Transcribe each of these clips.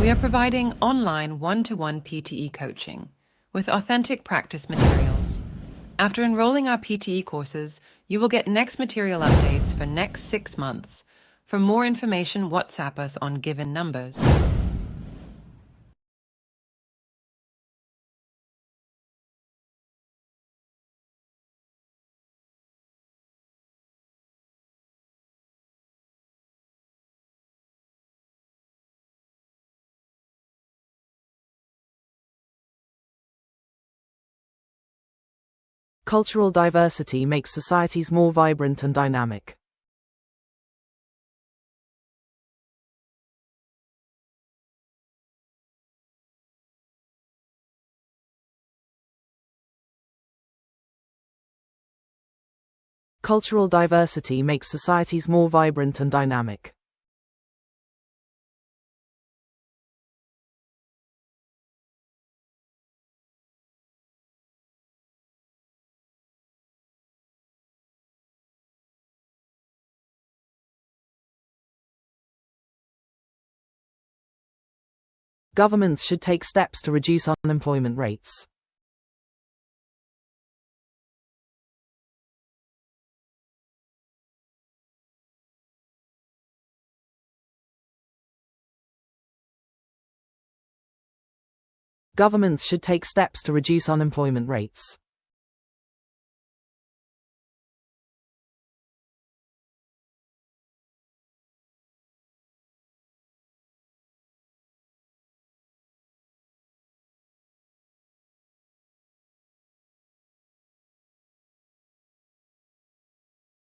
We are providing online one-to-one PTE coaching with authentic practice materials. After enrolling our PTE courses, you will get next material updates for next 6 months. For more information, WhatsApp us on given numbers. Cultural diversity makes societies more vibrant and dynamic. Cultural diversity makes societies more vibrant and dynamic. Governments should take steps to reduce unemployment rates. Governments should take steps to reduce unemployment rates.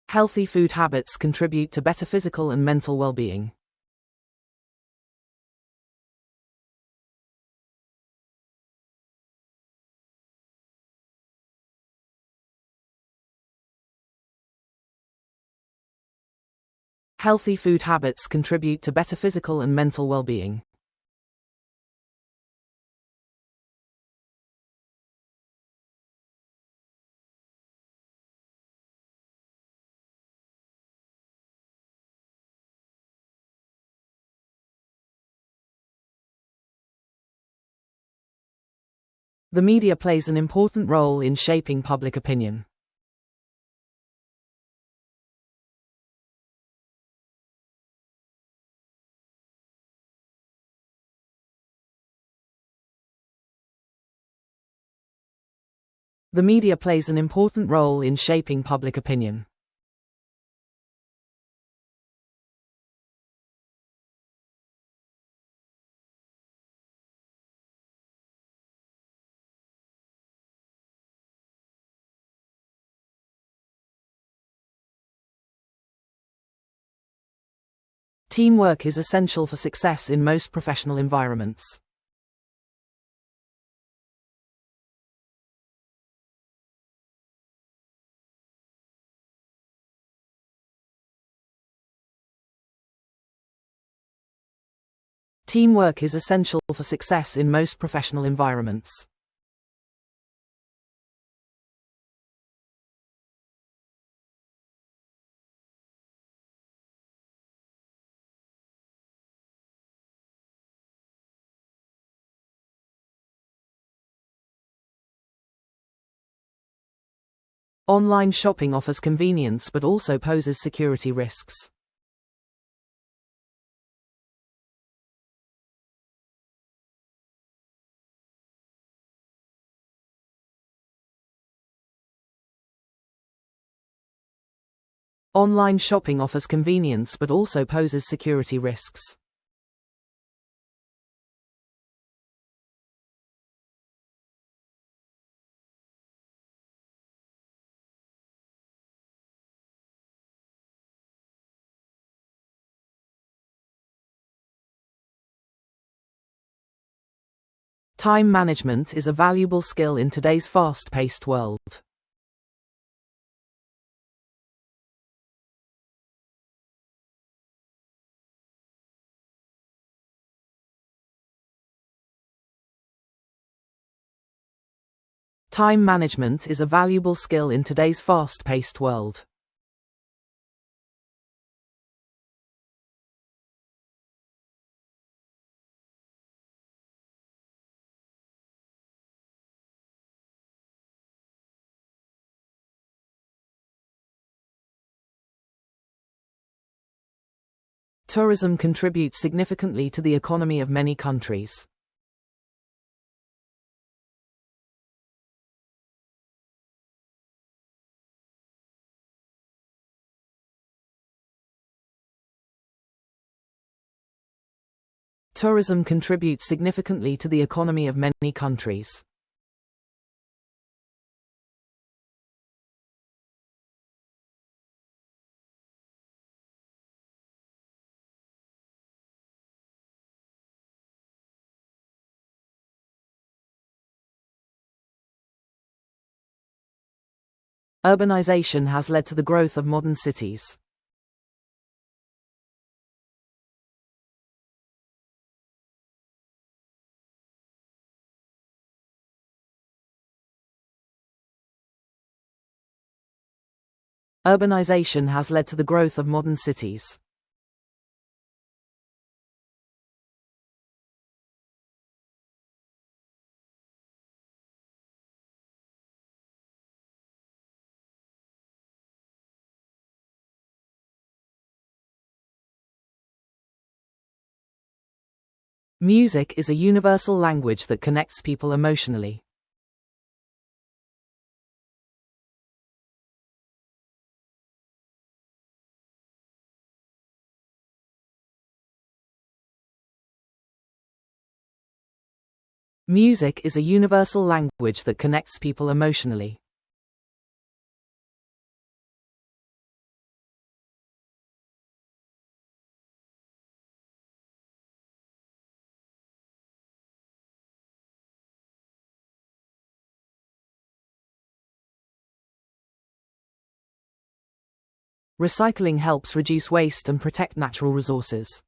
Healthy food habits contribute to better physical and mental well-being. Healthy food habits contribute to better physical and mental well-being. The media plays an important role in shaping public opinion. The media plays an important role in shaping public opinion. Teamwork is essential for success in most professional environments. Teamwork is essential for success in most professional environments. Online shopping offers convenience but also poses security risks. Online shopping offers convenience but also poses security risks. Time management is a valuable skill in today's fast-paced world. Time management is a valuable skill in today's fast-paced world. Tourism contributes significantly to the economy of many countries. Tourism contributes significantly to the economy of many countries. Urbanization has led to the growth of modern cities. Urbanization has led to the growth of modern cities. Music is a universal language that connects people emotionally. Music is a universal language that connects people emotionally. Recycling helps reduce waste and protect natural resources.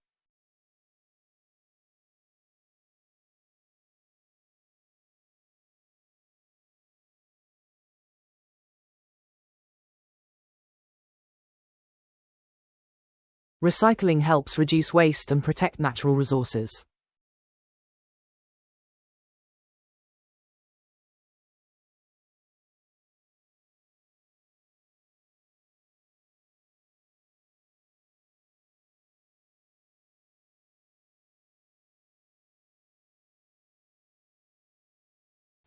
Recycling helps reduce waste and protect natural resources.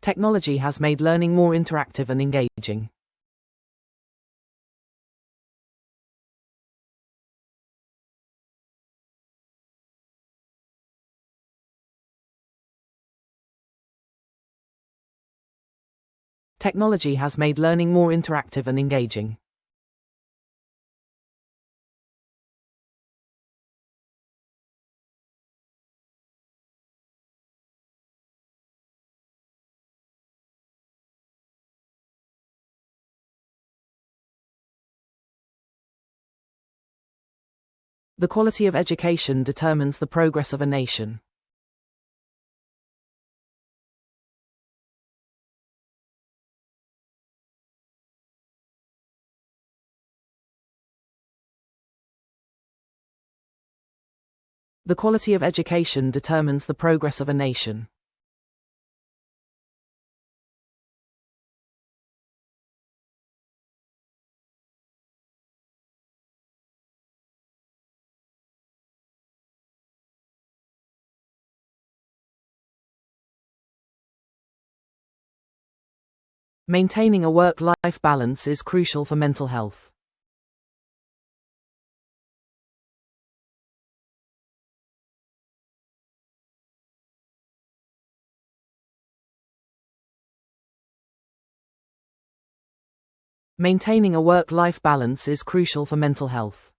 Technology has made learning more interactive and engaging. Technology has made learning more interactive and engaging. The quality of education determines the progress of a nation. The quality of education determines the progress of a nation. Maintaining a work-life balance is crucial for mental health. Maintaining a work-life balance is crucial for mental health.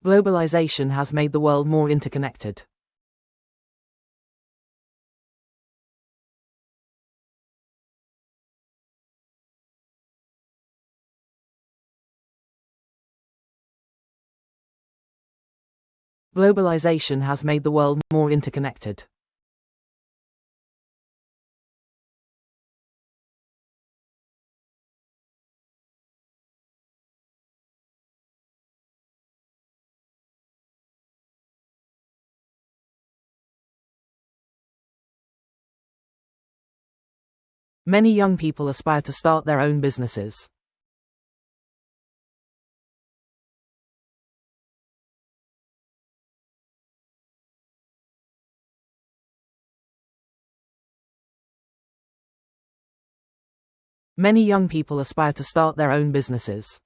Globalization has made the world more interconnected. Globalization has made the world more interconnected. Many young people aspire to start their own businesses. Many young people aspire to start their own businesses.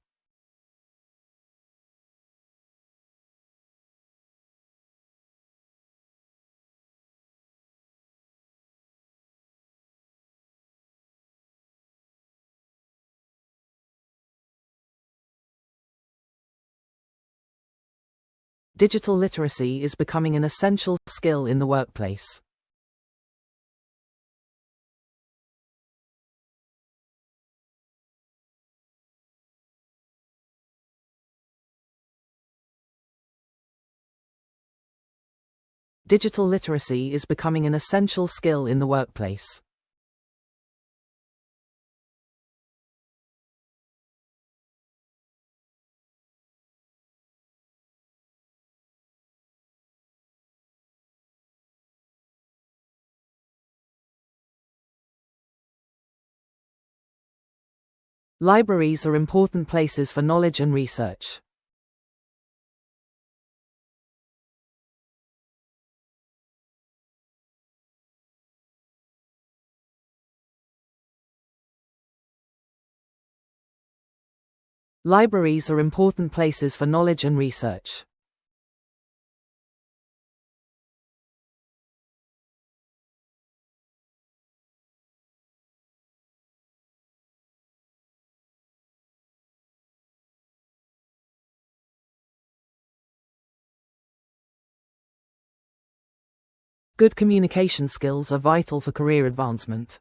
Digital literacy is becoming an essential skill in the workplace. Digital literacy is becoming an essential skill in the workplace. Libraries are important places for knowledge and research. Libraries are important places for knowledge and research. Good communication skills are vital for career advancement.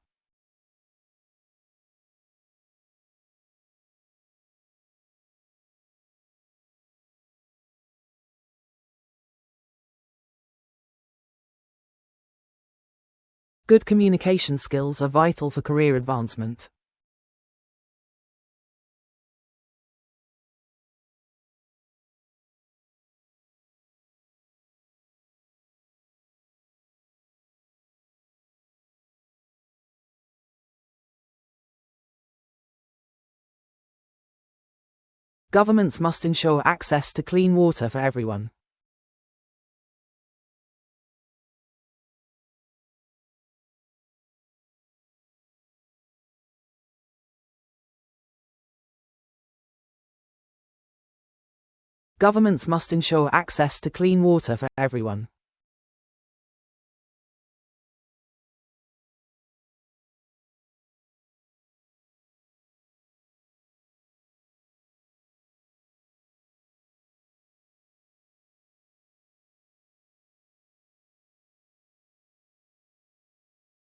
Good communication skills are vital for career advancement. Governments must ensure access to clean water for everyone. Governments must ensure access to clean water for everyone.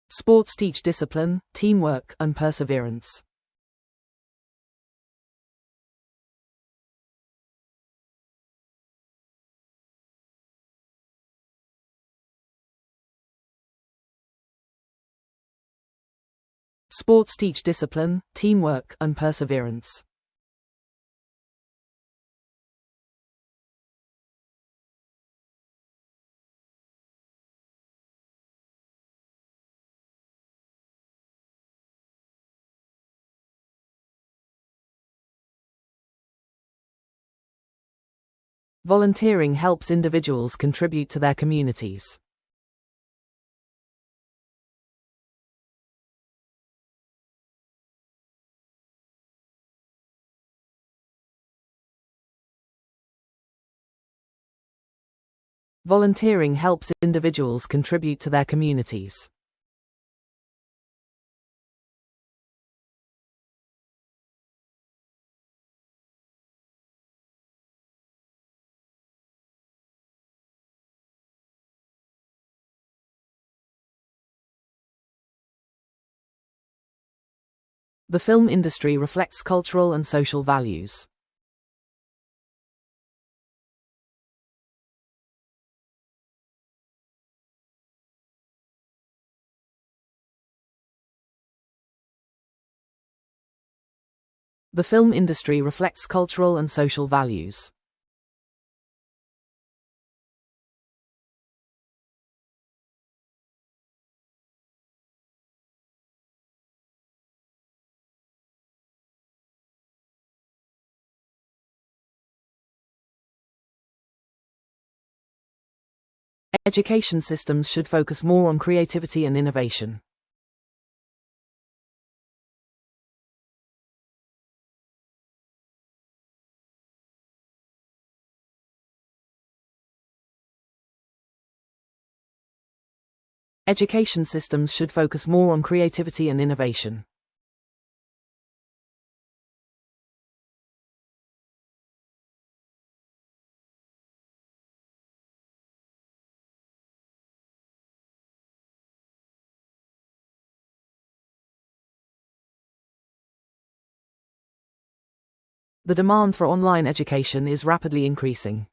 Sports teach discipline, teamwork, and perseverance. Sports teach discipline, teamwork, and perseverance. Volunteering helps individuals contribute to their communities. Volunteering helps individuals contribute to their communities. The film industry reflects cultural and social values. The film industry reflects cultural and social values. Education systems should focus more on creativity and innovation. Education systems should focus more on creativity and innovation. The demand for online education is rapidly increasing.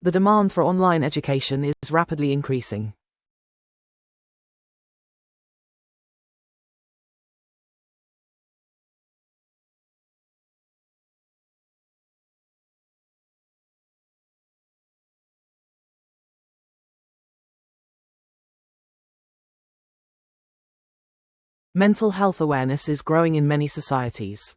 The demand for online education is rapidly increasing. Mental health awareness is growing in many societies.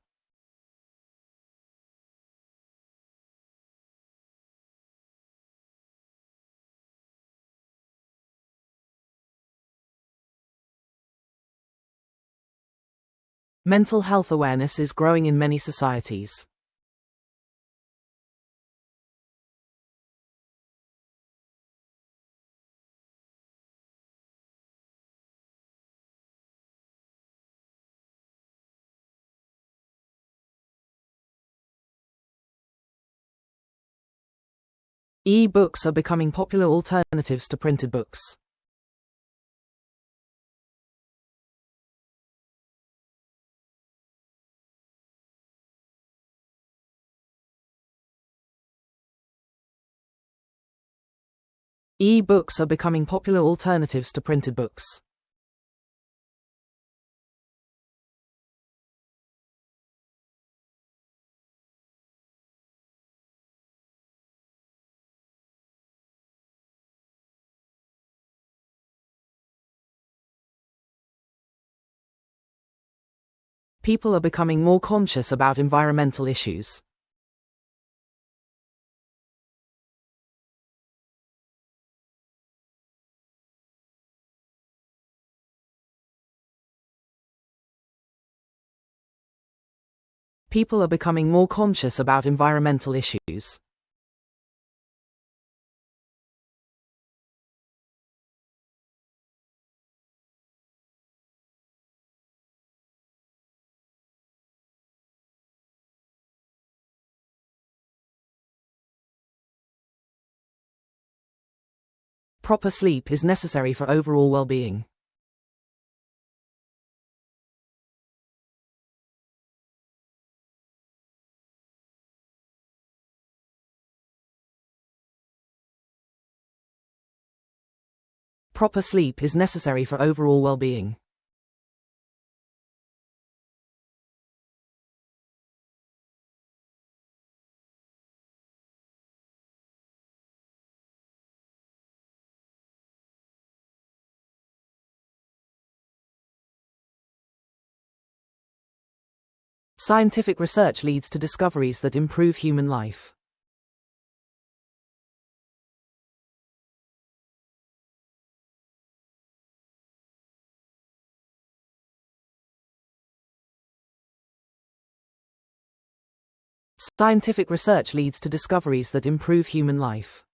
Mental health awareness is growing in many societies. E-books are becoming popular alternatives to printed books. E-books are becoming popular alternatives to printed books. People are becoming more conscious about environmental issues. People are becoming more conscious about environmental issues. Proper sleep is necessary for overall well-being. Proper sleep is necessary for overall well-being. Scientific research leads to discoveries that improve human life. Scientific research leads to discoveries that improve human life.